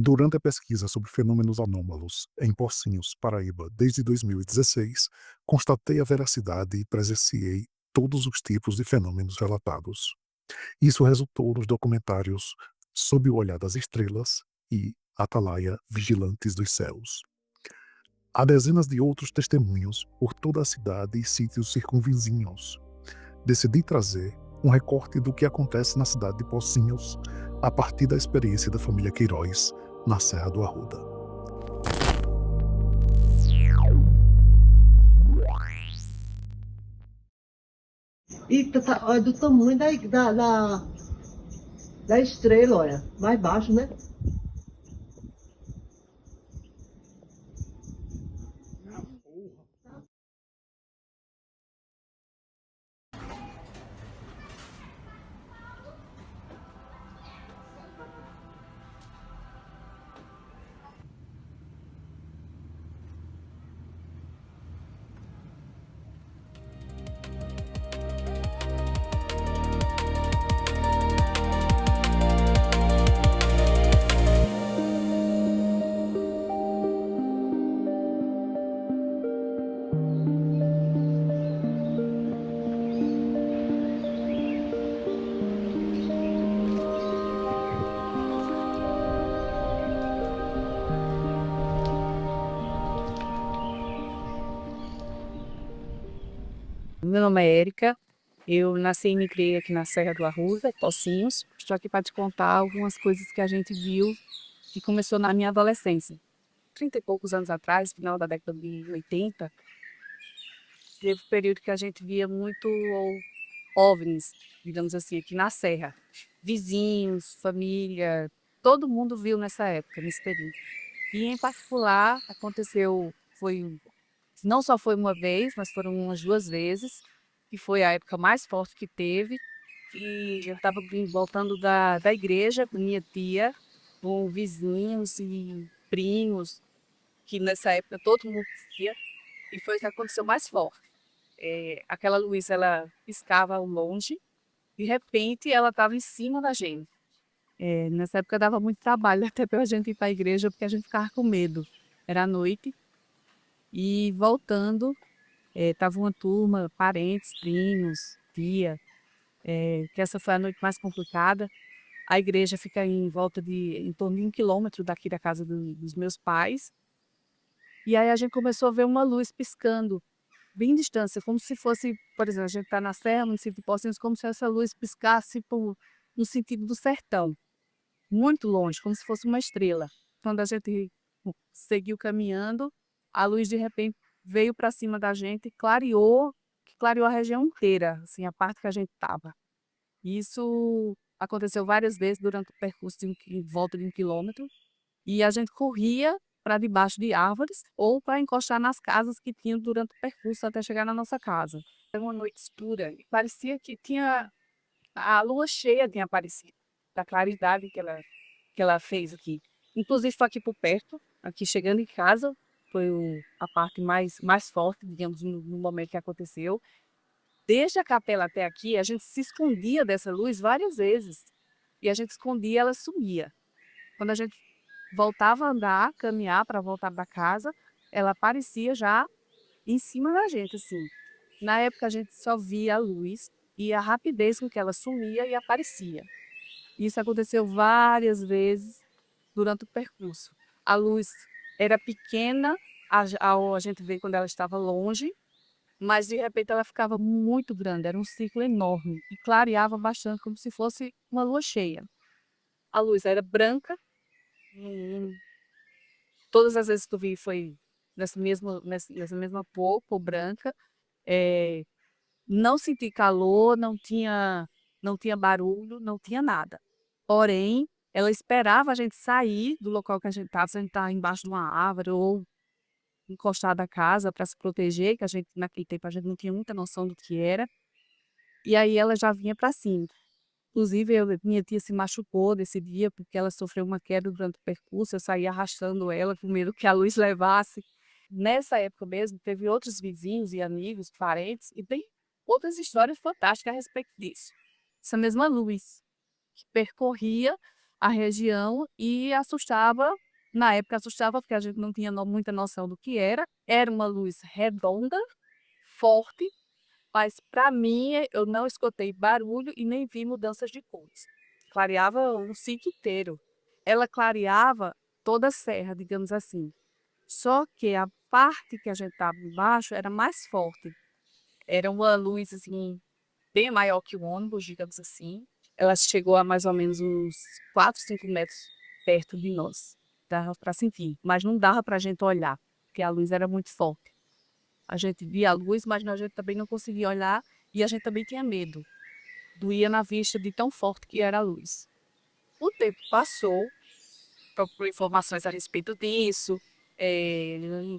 Durante a pesquisa sobre fenômenos anômalos em Pocinhos, Paraíba, desde 2016, constatei a veracidade e presenciei todos os tipos de fenômenos relatados. Isso resultou nos documentários Sob o Olhar das Estrelas e Atalaia Vigilantes dos Céus. Há dezenas de outros testemunhos por toda a cidade e sítios circunvizinhos. Decidi trazer um recorte do que acontece na cidade de Pocinhos a partir da experiência da família Queiroz na Serra do Arruda. E olha, do tamanho da estrela, olha, mais baixo, né? Meu nome é Érica, eu nasci e me criei aqui na Serra do Arruda, Pocinhos. Estou aqui para te contar algumas coisas que a gente viu que começou na minha adolescência. 30 e poucos anos atrás, final da década de 80, teve um período que a gente via muito OVNIs, digamos assim, aqui na Serra. Vizinhos, família, todo mundo viu nessa época, nesse período. E em particular, não só foi uma vez, mas foram umas duas vezes, que foi a época mais forte que teve. E eu estava voltando da igreja com minha tia, com vizinhos e primos, que nessa época todo mundo via, e foi o que aconteceu mais forte. Aquela luz, ela piscava ao longe, de repente ela estava em cima da gente. Nessa época dava muito trabalho até para a gente ir para a igreja, porque a gente ficava com medo. Era à noite, e voltando, estava uma turma, parentes, primos, tia, que essa foi a noite mais complicada. A igreja fica em torno de 1 quilômetro daqui da casa dos meus pais. E aí a gente começou a ver uma luz piscando, bem distância, como se fosse, por exemplo, a gente está na Serra, no município de Pocinhos, como se essa luz piscasse no sentido do sertão, muito longe, como se fosse uma estrela. Quando a gente seguiu caminhando, a luz de repente veio para cima da gente, que clareou a região inteira, assim, a parte que a gente estava. Isso aconteceu várias vezes durante o percurso em volta de 1 quilômetro, e a gente corria para debaixo de árvores ou para encostar nas casas que tinham durante o percurso até chegar na nossa casa. Era uma noite escura e parecia que a lua cheia tinha aparecido, da claridade que ela fez aqui. Inclusive foi aqui por perto, aqui chegando em casa, foi a parte mais forte, digamos, no momento que aconteceu. Desde a capela até aqui, a gente se escondia dessa luz várias vezes. E a gente escondia, ela sumia. Quando a gente voltava a andar, caminhar para voltar para casa, ela aparecia já em cima da gente, assim. Na época a gente só via a luz e a rapidez com que ela sumia e aparecia. Isso aconteceu várias vezes durante o percurso. A luz era pequena, a gente vê quando ela estava longe, mas de repente ela ficava muito grande, era um ciclo enorme e clareava bastante, como se fosse uma lua cheia. A luz era branca, e todas as vezes que eu vi foi nessa mesma cor branca. É, não senti calor, não tinha barulho, não tinha nada. Porém, ela esperava a gente sair do local que a gente estava, se a gente estava embaixo de uma árvore ou encostado à casa para se proteger, que a gente naquele tempo a gente não tinha muita noção do que era. E aí ela já vinha para cima. Inclusive, minha tia se machucou nesse dia porque ela sofreu uma queda durante o percurso. Eu saí arrastando ela com medo que a luz levasse. Nessa época mesmo, teve outros vizinhos e amigos, parentes, e tem outras histórias fantásticas a respeito disso. Essa mesma luz que percorria a região e assustava. Na época assustava porque a gente não tinha muita noção do que era. Era uma luz redonda, forte, mas para mim eu não escutei barulho e nem vi mudanças de cores. Clareava o sítio inteiro. Ela clareava toda a serra, digamos assim. Só que a parte que a gente estava embaixo era mais forte. Era uma luz assim bem maior que o ônibus, digamos assim. Ela chegou a mais ou menos uns 4, 5 metros perto de nós. Dava para sentir, mas não dava para a gente olhar, porque a luz era muito forte. A gente via a luz, mas a gente também não conseguia olhar e a gente também tinha medo. Doía na vista de tão forte que era a luz. O tempo passou, procurou informações a respeito disso,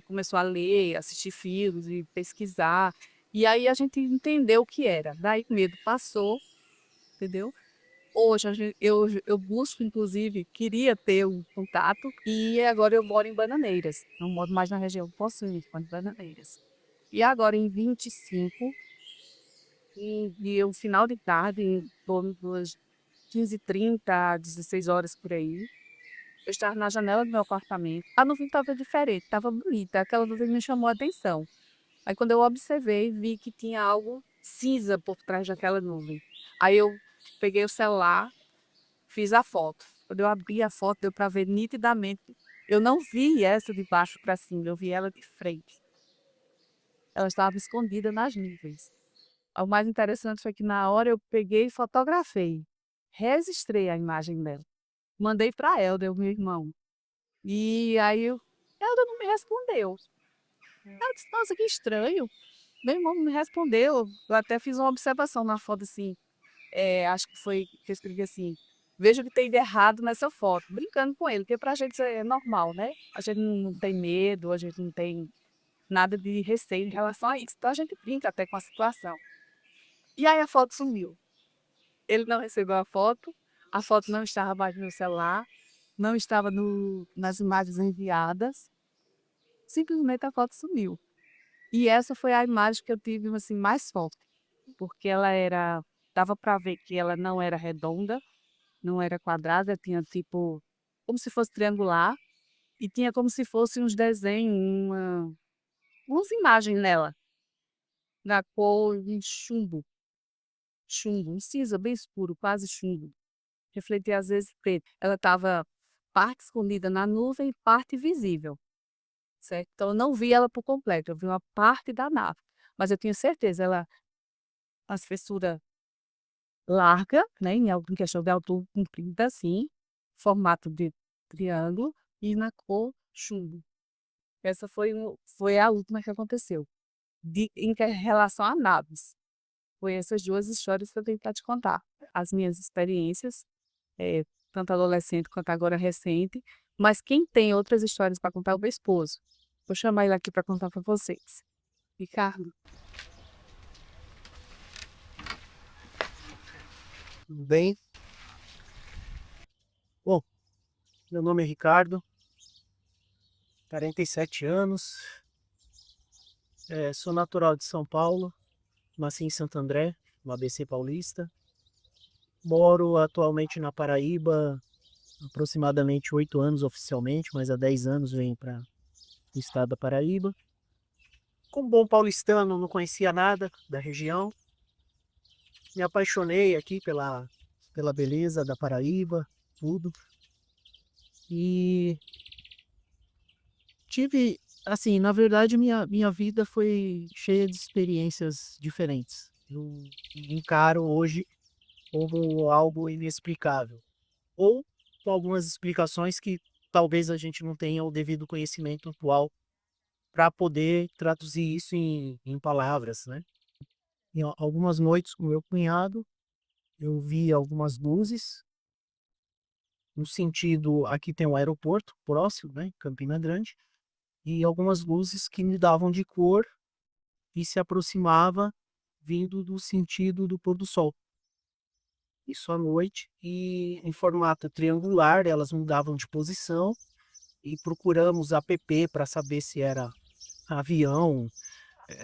começou a ler, assistir filmes e pesquisar. E aí a gente entendeu o que era. Daí o medo passou, entendeu? Hoje eu busco, inclusive, queria ter um contato e agora eu moro em Bananeiras. Não moro mais na região Poços, moro em Bananeiras. E agora em 25, e o final de tarde, em torno das 15h30, 16 horas por aí, eu estava na janela do meu apartamento. A nuvem estava diferente, estava bonita. Aquela nuvem me chamou a atenção. Aí quando eu observei, vi que tinha algo cinza por trás daquela nuvem. Aí eu peguei o celular, fiz a foto. Quando eu abri a foto, deu para ver nitidamente. Eu não vi essa de baixo para cima, eu vi ela de frente. Ela estava escondida nas nuvens. O mais interessante foi que na hora eu peguei e fotografei. Registrei a imagem dela. Mandei para Helder, o meu irmão. E aí Helder não me respondeu. Eu disse, nossa, que estranho. Meu irmão não me respondeu. Eu até fiz uma observação na foto assim. Acho que foi que eu escrevi assim. Veja o que tem de errado nessa foto. Brincando com ele, porque pra gente isso é normal, né? A gente não tem medo, a gente não tem nada de receio em relação a isso. Então a gente brinca até com a situação. E aí a foto sumiu. Ele não recebeu a foto não estava mais no meu celular, não estava nas imagens enviadas. Simplesmente a foto sumiu. E essa foi a imagem que eu tive assim, mais forte, porque dava para ver que ela não era redonda, não era quadrada, tinha tipo, como se fosse triangular, e tinha como se fosse uns desenhos, umas imagens nela, na cor de chumbo, um cinza bem escuro, quase chumbo. Refletia às vezes preto. Ela estava parte escondida na nuvem e parte visível, certo? Então eu não vi ela por completo, eu vi uma parte da nave. Mas eu tinha certeza, a espessura larga, né, em questão de altura comprida, assim, formato de triângulo e na cor chumbo. Essa foi a última que aconteceu. Relação a naves. Foi essas duas histórias que eu tenho para te contar. As minhas experiências, tanto adolescente quanto agora recente. Mas quem tem outras histórias para contar é o meu esposo. Vou chamar ele aqui para contar para vocês. Ricardo. Tudo bem? Bom, meu nome é Ricardo, 47 anos, sou natural de São Paulo, nasci em Santo André, no ABC Paulista. Moro atualmente na Paraíba, aproximadamente 8 anos oficialmente, mas há 10 anos venho para o estado da Paraíba. Como bom paulistano, não conhecia nada da região. Me apaixonei aqui pela beleza da Paraíba, tudo. E tive, assim, na verdade, minha vida foi cheia de experiências diferentes. Eu encaro hoje como algo inexplicável. Ou com algumas explicações que talvez a gente não tenha o devido conhecimento atual para poder traduzir isso em palavras, né? Em algumas noites com meu cunhado, eu vi algumas luzes, no sentido, aqui tem um aeroporto próximo, né, Campina Grande, e algumas luzes que me davam de cor e se aproximava vindo do sentido do pôr do sol. Isso à noite, e em formato triangular, elas mudavam de posição e procuramos app para saber se era avião,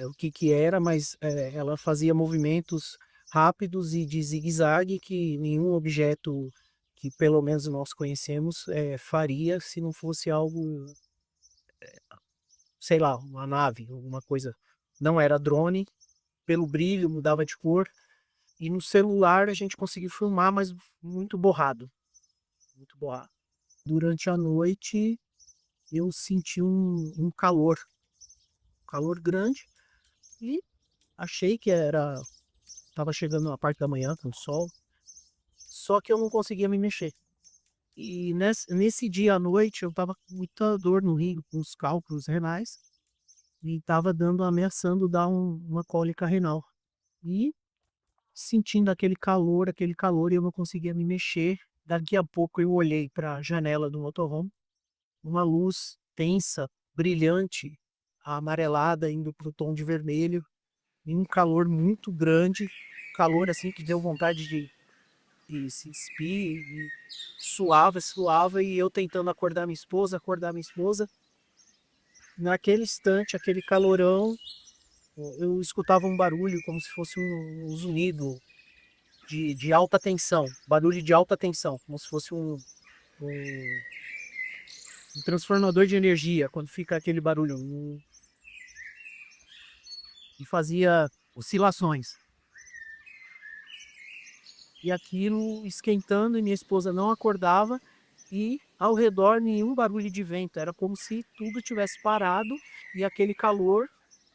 o que que era, mas ela fazia movimentos rápidos e de zigue-zague que nenhum objeto que pelo menos nós conhecemos, faria se não fosse algo, sei lá, uma nave, alguma coisa. Não era drone, pelo brilho mudava de cor. E no celular a gente conseguiu filmar, mas muito borrado, muito borrado. Durante a noite eu senti um calor grande, e achei que estava chegando a parte da manhã com o sol, só que eu não conseguia me mexer. E nesse dia à noite eu estava com muita dor no rim, com os cálculos renais, e estava ameaçando dar uma cólica renal. E sentindo aquele calor, e eu não conseguia me mexer. Daqui a pouco eu olhei para a janela do motorhome, uma luz tensa, brilhante, amarelada, indo para o tom de vermelho, e um calor muito grande, calor assim que deu vontade de se despir, e suava, e eu tentando acordar minha esposa. Naquele instante, aquele calorão, eu escutava um barulho como se fosse um zunido de alta tensão, barulho de alta tensão, como se fosse um transformador de energia, quando fica aquele barulho, e fazia oscilações. E aquilo esquentando, e minha esposa não acordava, e ao redor nenhum barulho de vento, era como se tudo tivesse parado, e aquele calor,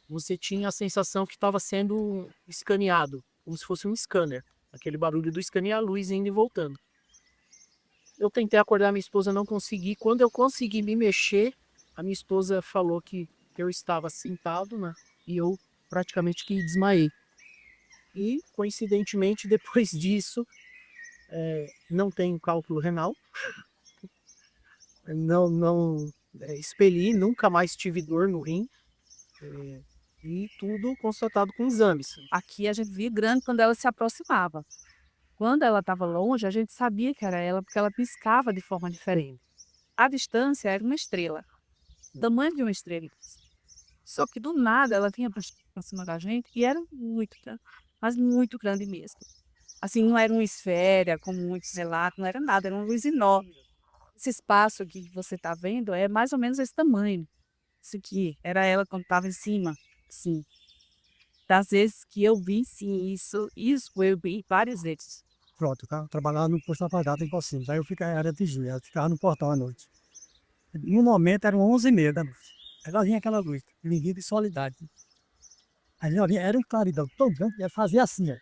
você tinha a sensação que estava sendo escaneado, como se fosse um scanner, aquele barulho do escanear a luz indo e voltando. Eu tentei acordar minha esposa, não consegui. Quando eu consegui me mexer, a minha esposa falou que eu estava sentado, né? E eu praticamente que desmaiei. E, coincidentemente, depois disso, não tenho cálculo renal. Não expeli, nunca mais tive dor no rim. E tudo constatado com exames. Aqui a gente via grande quando ela se aproximava. Quando ela estava longe, a gente sabia que era ela, porque ela piscava de forma diferente. A distância era uma estrela, o tamanho de uma estrela. Só que do nada ela vinha para cima da gente e era muito grande, mas muito grande mesmo. Assim, não era uma esfera, como muitos relatam, não era nada, era uma luz enorme. Esse espaço aqui que você está vendo é mais ou menos esse tamanho. Isso aqui era ela quando estava em cima, sim. Das vezes que eu vi, sim, isso eu vi várias vezes. Pronto, tá? Trabalhava no posto apagado em Cocinhos. Aí eu ficava, era de julho, ela ficava no portão à noite. No momento eram 11h30 da noite. Ela vinha aquela luz, livre de solidade. Aí ela vinha, era um claridão tão grande, ela fazia assim, ó.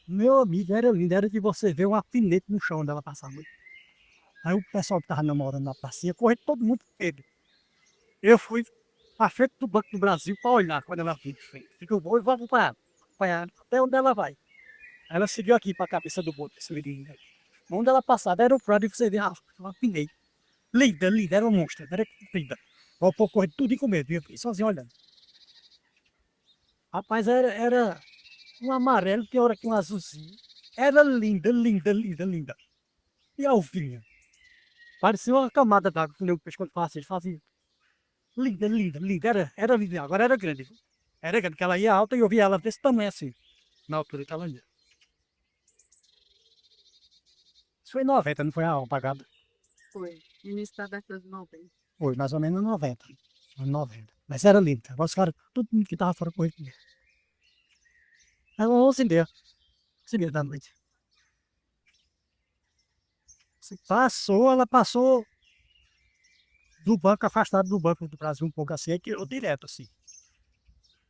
Meu amigo, era lindo, era de você ver um alfinete no chão onde ela passava. Aí o pessoal que tava namorando na pracinha, correndo todo mundo com medo. Eu fui à frente do Banco do Brasil para olhar quando ela vinha. Fica bom e vou acompanhar até onde ela vai. Aí ela seguiu aqui para a cabeça do boto, esse menino. Onde ela passava era o prado e você vê, uma alfinete. Linda, linda, era uma monstra, era linda. O povo correndo tudo com medo, eu fiquei sozinho olhando. Rapaz, era um amarelo, tem hora que um azulzinho. Era linda, linda, linda, linda. E a alvinha? Parecia uma camada d'água que o peixe quando fazia, ele fazia. Linda, linda, linda, era linda, agora era grande. Viu? Era grande, porque ela ia alta e eu via ela desse tamanho assim, na altura que ela ia. Isso foi em 90, não foi a apagada. Foi, início da década de 90. Foi mais ou menos 90. Anos 90. Mas era lindo. Agora os caras, todo mundo que tava fora correndo comigo. Era 11h30. 11h30 da noite. Ela passou do banco, afastado do Banco do Brasil um pouco assim, aí tirou direto assim.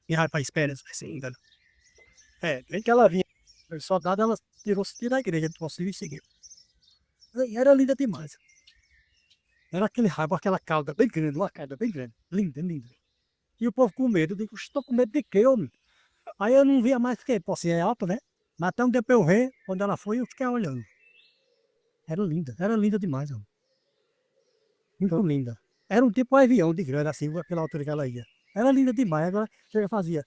E vai pra espera, assim, ainda. Nem que ela vinha. O soldado, ela tirou-se da igreja, não conseguiu seguir. E era linda demais. Era aquele rabo, aquela cauda bem grande, uma cauda bem grande. Linda, linda. E o povo com medo. Eu digo, estou com medo de quê, homem? Aí eu não via mais porque, pô, assim, é alto, né? Mas até um tempo eu ver, quando ela foi, eu fiquei olhando. Era linda demais, homem. Muito linda. Era um tipo um avião de grande, assim, pela altura que ela ia. Era linda demais, agora chega fazia.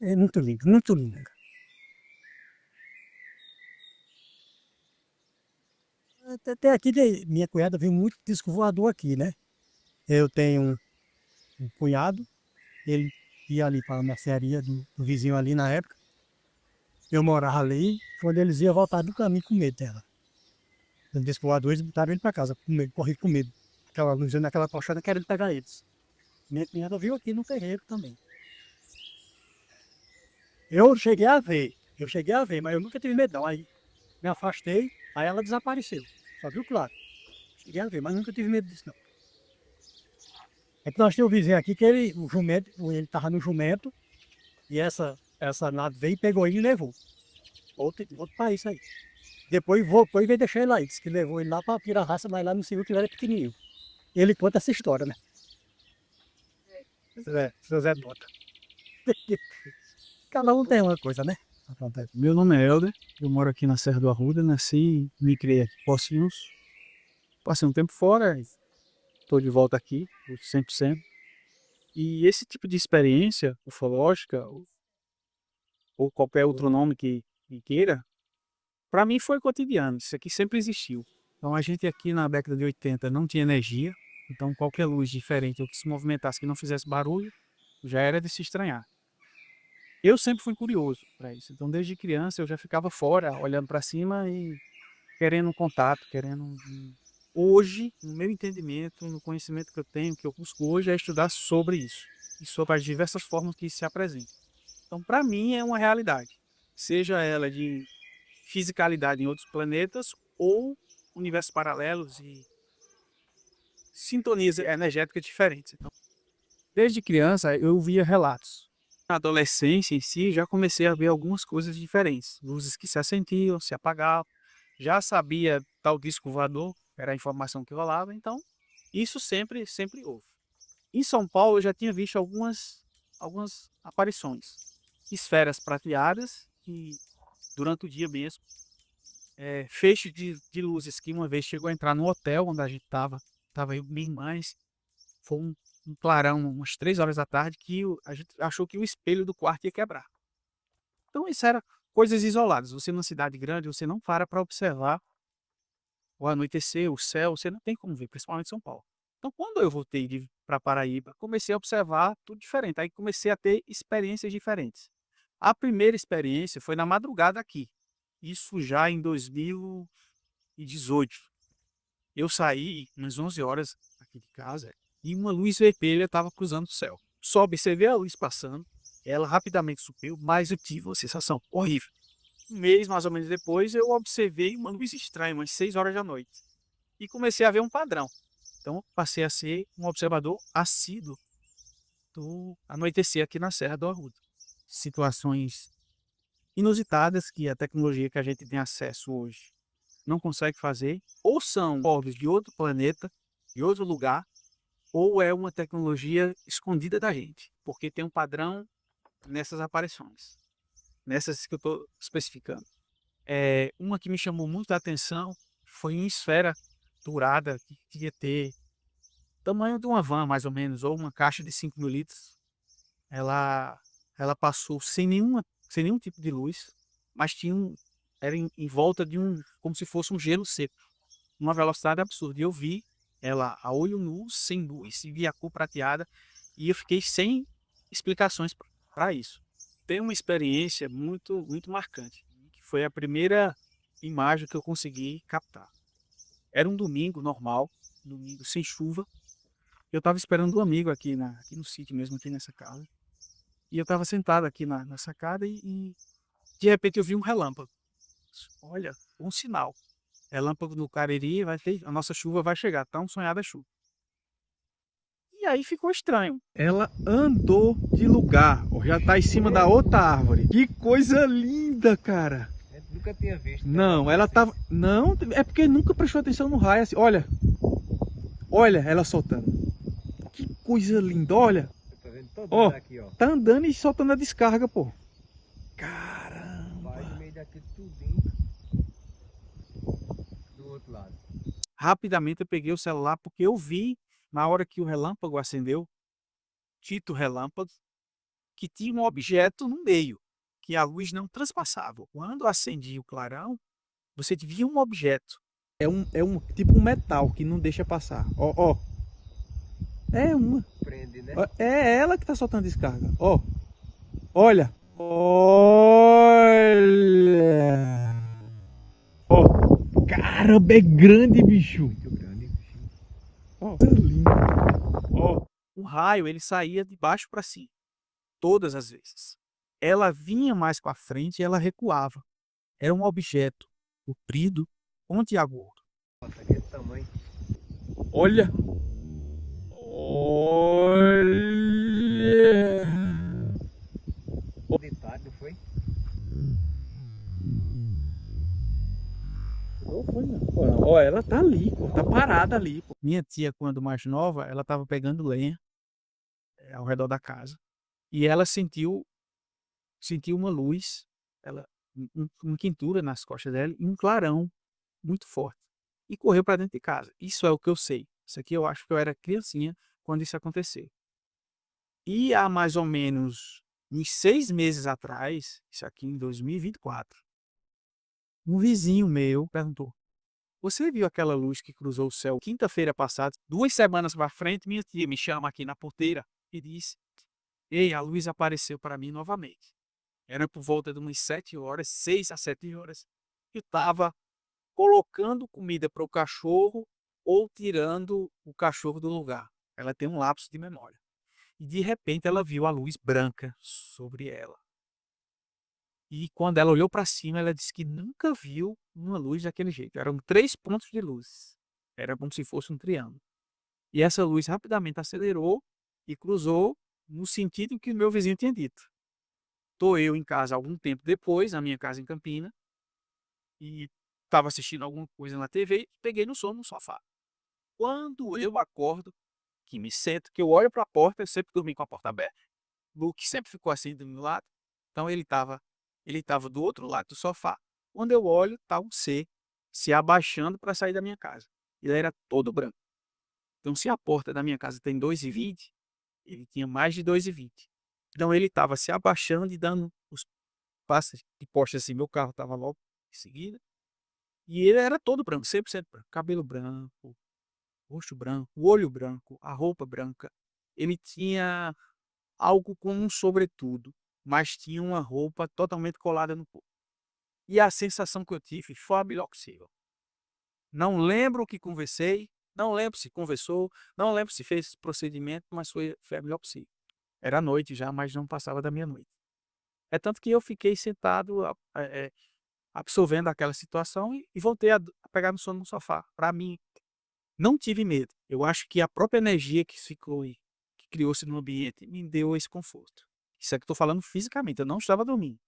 É muito lindo, muito linda. Até aqui, minha cunhada viu muito disco voador aqui, né? Eu tenho um cunhado, ele ia ali para a mercearia do vizinho ali na época. Eu morava ali, quando eles iam voltar do caminho com medo dela. Quando disse pro A2, botaram ele pra casa, com medo, corri com medo. Aquela luz naquela tochada querendo pegar eles. Minha cunhada viu aqui no terreiro também. Eu cheguei a ver, mas eu nunca tive medo não. Aí me afastei, aí ela desapareceu. Só viu claro. Cheguei a ver, mas nunca tive medo disso não. É que nós temos um vizinho aqui que ele tava no jumento, e essa nave veio, pegou ele e levou. Outro país aí. Depois veio deixar ele lá. Ele disse que levou ele lá para tirar a raça, mas lá no civil que ele era pequenininho. Ele conta essa história, né? Seu Zé Bota. Cada um tem uma coisa, né? Acontece. Meu nome é Helder, eu moro aqui na Serra do Arruda, nasci e me criei aqui em Pocinhos. Passei um tempo fora, estou de volta aqui, 100%. E esse tipo de experiência ufológica, ou qualquer outro nome que queira, para mim foi cotidiano, isso aqui sempre existiu. Então a gente aqui na década de 80 não tinha energia, então qualquer luz diferente ou que se movimentasse, que não fizesse barulho, já era de se estranhar. Eu sempre fui curioso para isso, então desde criança eu já ficava fora, olhando para cima e querendo um contato, Hoje, no meu entendimento, no conhecimento que eu tenho, que eu busco hoje, é estudar sobre isso, e sobre as diversas formas que isso se apresenta. Então, para mim, é uma realidade, seja ela de fisicalidade em outros planetas ou universos paralelos e sintonias energéticas diferentes. Então, desde criança, eu via relatos. Na adolescência em si, já comecei a ver algumas coisas diferentes. Luzes que se acendiam, se apagavam. Já sabia tal disco voador, era a informação que rolava. Então, isso sempre houve. Em São Paulo, eu já tinha visto algumas aparições. Esferas prateadas, que durante o dia mesmo, feixe de luzes que uma vez chegou a entrar no hotel onde a gente estava eu e minha irmã. Foi um clarão, umas 3 horas da tarde, que a gente achou que o espelho do quarto ia quebrar. Então isso era coisas isoladas. Você numa cidade grande, você não para observar o anoitecer, o céu, você não tem como ver, principalmente em São Paulo. Então quando eu voltei para Paraíba, comecei a observar tudo diferente. Aí comecei a ter experiências diferentes. A primeira experiência foi na madrugada aqui. Isso já em 2018. Eu saí umas 11 horas aqui de casa e uma luz vermelha estava cruzando o céu. Só observei a luz passando, ela rapidamente subiu, mas eu tive uma sensação horrível. Um mês mais ou menos depois, eu observei uma luz estranha, umas 6 horas da noite. E comecei a ver um padrão. Então, passei a ser um observador assíduo do anoitecer aqui na Serra do Arruda. Situações inusitadas que a tecnologia que a gente tem acesso hoje não consegue fazer, ou são povos de outro planeta, de outro lugar, ou é uma tecnologia escondida da gente, porque tem um padrão nessas aparições, nessas que eu estou especificando. Uma que me chamou muito a atenção foi uma esfera dourada que queria ter tamanho de uma van, mais ou menos, ou uma caixa de 5.000 litros. Ela passou sem nenhum tipo de luz, mas era em volta de como se fosse um gelo seco, uma velocidade absurda. E eu vi ela a olho nu, sem luz, e vi a cor prateada, e eu fiquei sem explicações para isso. Tem uma experiência muito, muito marcante, que foi a primeira imagem que eu consegui captar. Era um domingo normal, domingo sem chuva. Eu estava esperando um amigo aqui no sítio mesmo, aqui nessa casa. E eu estava sentado aqui na sacada e de repente eu vi um relâmpago. Olha, um sinal. Relâmpago no Cariri, a nossa chuva vai chegar, tão sonhada a chuva. E aí ficou estranho. Ela andou de lugar, ó, já tá em cima da outra árvore. Que coisa linda, cara. Eu nunca tinha visto. Não, ela tava... Não, é porque nunca prestou atenção no raio assim. Olha. Olha ela soltando. Que coisa linda, olha. Tô vendo todo Ó, mundo aqui, ó. tá andando e soltando a descarga, pô. Caramba. Vai no meio daqui tudinho. Do outro lado. Rapidamente eu peguei o celular porque eu vi, na hora que o relâmpago acendeu, dito relâmpago, que tinha um objeto no meio, que a luz não transpassava. Quando acendia o clarão, você via um objeto. É um tipo um metal que não deixa passar. Ó, ó. É uma. Prende, né? É ela que tá soltando descarga. Ó. Olha. Olha. Caramba, é grande, bicho. Muito grande, bicho. Ó, é lindo. Ó, o raio ele saía de baixo para cima, todas as vezes. Ela vinha mais para frente e ela recuava. Era um objeto comprido, pontiagudo. Nossa, aquele tamanho. Olha. Olha. De tarde, não foi? Não foi, não. Ó, ela tá ali, pô, tá parada ali, pô. Minha tia, quando mais nova, ela estava pegando lenha ao redor da casa e ela sentiu uma luz, ela, uma quentura nas costas dela e um clarão muito forte e correu para dentro de casa. Isso é o que eu sei. Isso aqui eu acho que eu era criancinha quando isso aconteceu. E há mais ou menos uns 6 meses atrás, isso aqui em 2024, um vizinho meu perguntou: você viu aquela luz que cruzou o céu quinta-feira passada? 2 semanas para frente, minha tia me chama aqui na porteira e disse: ei, a luz apareceu para mim novamente. Era por volta de umas 7 horas, 6 a 7 horas. Eu estava colocando comida para o cachorro ou tirando o cachorro do lugar. Ela tem um lapso de memória. E de repente ela viu a luz branca sobre ela. E quando ela olhou para cima, ela disse que nunca viu uma luz daquele jeito. Eram 3 pontos de luz. Era como se fosse um triângulo. E essa luz rapidamente acelerou e cruzou no sentido que o meu vizinho tinha dito. Estou eu em casa algum tempo depois, na minha casa em Campina, e estava assistindo alguma coisa na TV, peguei no sono no sofá. Quando eu acordo, que me sento, que eu olho para a porta, eu sempre dormi com a porta aberta. Luke sempre ficou assim do meu lado, então ele estava do outro lado do sofá. Quando eu olho, tá um ser se abaixando para sair da minha casa. Ele era todo branco. Então, se a porta da minha casa tem 2,20, ele tinha mais de 2,20. Então, ele estava se abaixando e dando os passos de poste assim. Meu carro estava logo em seguida. E ele era todo branco, 100% branco. Cabelo branco, rosto branco, o olho branco, a roupa branca. Ele tinha algo como um sobretudo, mas tinha uma roupa totalmente colada no corpo. E a sensação que eu tive foi a melhor possível. Não lembro o que conversei, não lembro se conversou, não lembro se fez esse procedimento, mas foi a melhor possível. Era noite já, mas não passava da meia-noite. É tanto que eu fiquei sentado, absorvendo aquela situação e voltei a pegar no sono no sofá. Para mim, não tive medo. Eu acho que a própria energia que ficou e que criou-se no ambiente me deu esse conforto. Isso é que eu estou falando fisicamente, eu não estava dormindo.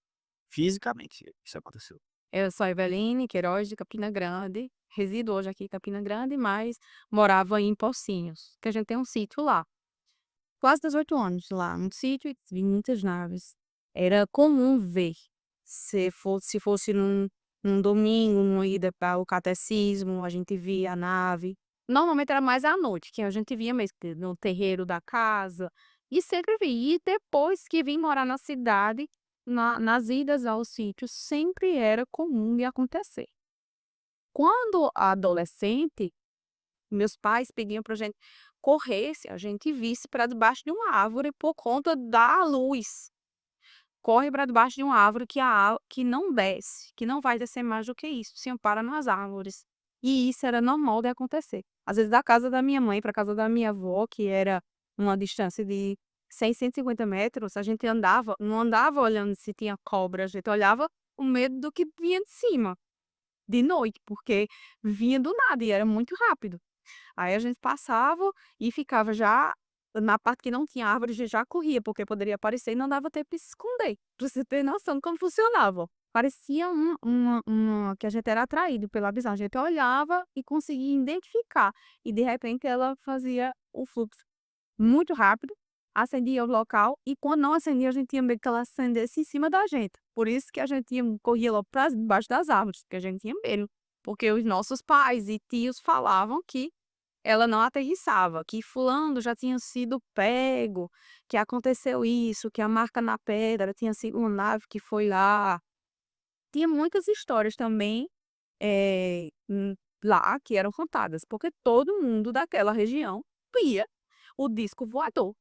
Fisicamente, isso aconteceu. Eu sou a Eveline Queiroz, de Campina Grande. Resido hoje aqui em Campina Grande, mas morava em Pocinhos, que a gente tem um sítio lá. Quase 18 anos lá, um sítio e vi muitas naves. Era comum ver, se fosse num domingo, uma ida para o catecismo, a gente via a nave. Normalmente era mais à noite, que a gente via mesmo, que no terreiro da casa, e sempre via. E depois que vim morar na cidade, nas idas ao sítio, sempre era comum de acontecer. Quando adolescente, meus pais pediam pra gente correr, se a gente visse para debaixo de uma árvore por conta da luz. Corre para debaixo de uma árvore que não desce, que não vai descer mais do que isso, se ampara nas árvores. E isso era normal de acontecer. Às vezes da casa da minha mãe para casa da minha avó, que era uma distância de 100, 150 metros, a gente não andava olhando se tinha cobra, a gente olhava com medo do que vinha de cima, de noite, porque vinha do nada e era muito rápido. Aí a gente passava e ficava já na parte que não tinha árvore, a gente já corria, porque poderia aparecer e não dava tempo de se esconder, pra você ter noção de como funcionava. Parecia que a gente era atraído pela visão, a gente olhava e conseguia identificar, e de repente ela fazia o fluxo muito rápido, acendia o local, e quando não acendia, a gente tinha medo que ela acendesse em cima da gente. Por isso que a gente corria logo para debaixo das árvores, porque a gente tinha medo. Porque os nossos pais e tios falavam que ela não aterrissava, que fulano já tinha sido pego, que aconteceu isso, que a marca na pedra tinha sido uma nave que foi lá. Tinha muitas histórias também, lá que eram contadas, porque todo mundo daquela região via o disco voador,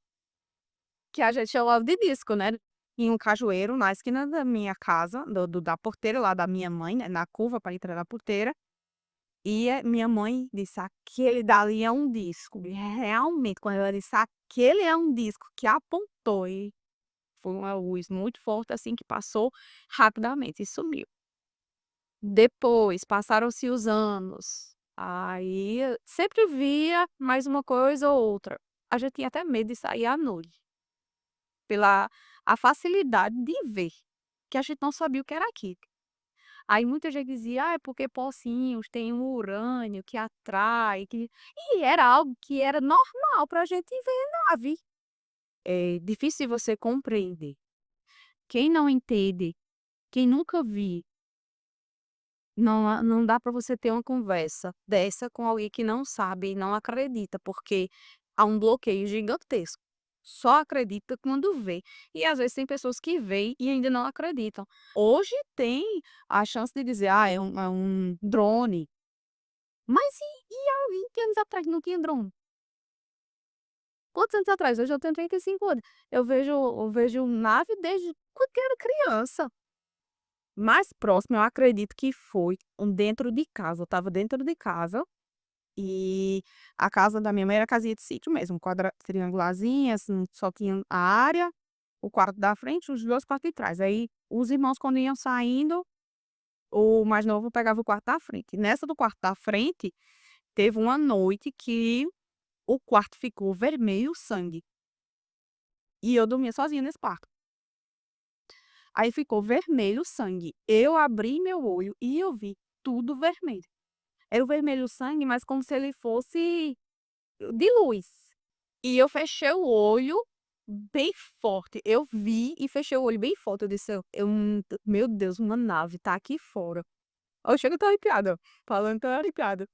que a gente chamava de disco, né, em um cajueiro na esquina da minha casa, da porteira lá da minha mãe, né, na curva para entrar na porteira. Minha mãe disse: "Aquele dali é um disco". E realmente, quando ela disse: "Aquele é um disco", que apontou e foi uma luz muito forte, assim, que passou rapidamente e sumiu. Depois, passaram-se os anos, aí eu sempre via mais uma coisa ou outra. A gente tinha até medo de sair à noite, pela a facilidade de ver, que a gente não sabia o que era aquilo. Aí muita gente dizia: "Ah, é porque Pocinhos tem um urânio que atrai, que" e era algo que era normal para a gente ver em nave. É difícil você compreender. Quem não entende, quem nunca vi, não dá para você ter uma conversa dessa com alguém que não sabe e não acredita, porque há um bloqueio gigantesco. Só acredita quando vê. E às vezes tem pessoas que veem e ainda não acreditam. Hoje tem a chance de dizer: "Ah, é um drone", mas há 20 anos atrás não tinha drone? Quantos anos atrás? Hoje eu tenho 35 anos. Eu vejo nave desde quando eu era criança. Mais próximo, eu acredito que foi um dentro de casa. Eu estava dentro de casa e a casa da minha mãe era casinha de sítio mesmo, triangularzinha, assim, só tinha a área, o quarto da frente, os 2 quartos de trás. Aí os irmãos, quando iam saindo, o mais novo pegava o quarto da frente. Nessa do quarto da frente, teve uma noite que o quarto ficou vermelho sangue. E eu dormia sozinha nesse quarto. Aí ficou vermelho sangue. Eu abri meu olho e eu vi tudo vermelho. Era o vermelho sangue, mas como se ele fosse de luz. E eu fechei o olho bem forte. Eu vi e fechei o olho bem forte. Eu disse: Meu Deus, uma nave tá aqui fora". Eu chego, eu tô arrepiada. Falando, tô arrepiada.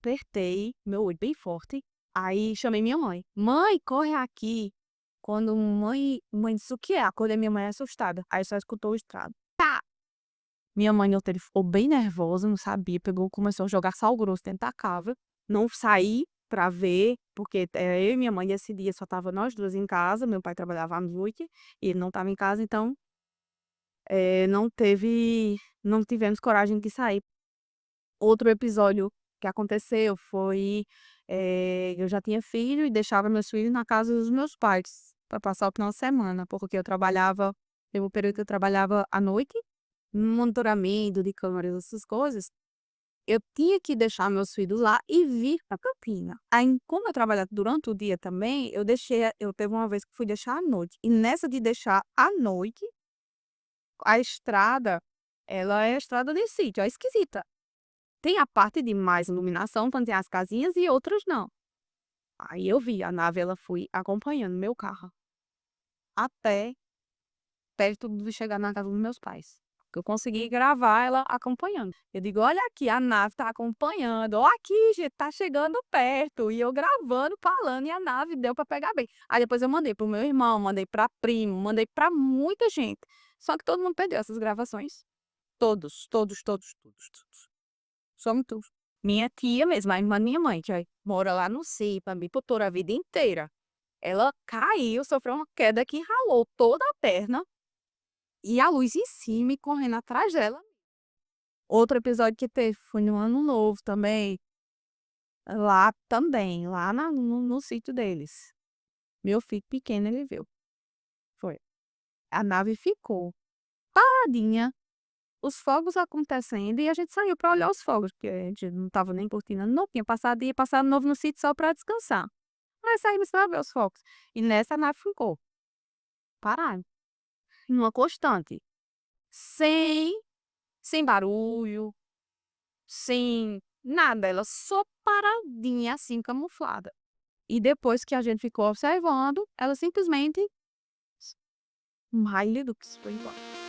Apertei meu olho bem forte. Aí chamei minha mãe: "Mãe, corre aqui". Quando mãe disse: "O que é?". Acordei minha mãe assustada. Aí só escutou o estralo. Minha mãe no telefone ficou bem nervosa, não sabia, pegou, começou a jogar sal grosso dentro da casa. Não saí pra ver, porque eu e minha mãe esse dia só estava nós 2 em casa, meu pai trabalhava à noite e ele não estava em casa, então, não tivemos coragem de sair. Outro episódio que aconteceu foi, eu já tinha filho e deixava meus filhos na casa dos meus pais, para passar o final de semana, porque eu trabalhava teve um período que eu trabalhava à noite, monitoramento de câmeras, essas coisas, eu tinha que deixar meus filhos lá e vir para Campina. Aí, como eu trabalhava durante o dia também, eu teve uma vez que fui deixar à noite, e nessa de deixar à noite, a estrada, ela é estrada de sítio, é esquisita. Tem a parte de mais iluminação, quando tem as casinhas e outras não. Aí eu vi a nave, ela foi acompanhando meu carro até perto de chegar na casa dos meus pais. Que eu consegui gravar ela acompanhando. Eu digo: "Olha aqui, a nave tá acompanhando. Ó aqui, gente, tá chegando perto". E eu gravando, falando, e a nave deu pra pegar bem. Aí depois eu mandei pro meu irmão, mandei pra primo, mandei pra muita gente. Só que todo mundo perdeu essas gravações. Todos, todos, todos, todos, todos. Somos minha tia mesmo, a irmã da minha mãe, que mora lá no Cipa, me botou a vida inteira. Ela caiu, sofreu uma queda que ralou toda a perna e a luz em cima e correndo atrás dela. Outro episódio que teve foi no Ano Novo também, lá também, lá no sítio deles. Meu filho pequeno, ele viu. Foi. A nave ficou paradinha, os fogos acontecendo e a gente saiu para olhar os fogos, porque a gente não estava nem curtindo, não tinha passado, ia passar de novo no sítio só para descansar. Aí saímos para ver os fogos. E nessa a nave ficou parada, numa constante, sem sem barulho, sem nada, ela só paradinha, assim, camuflada. E depois que a gente ficou observando, ela simplesmente, um raio de luz foi embora.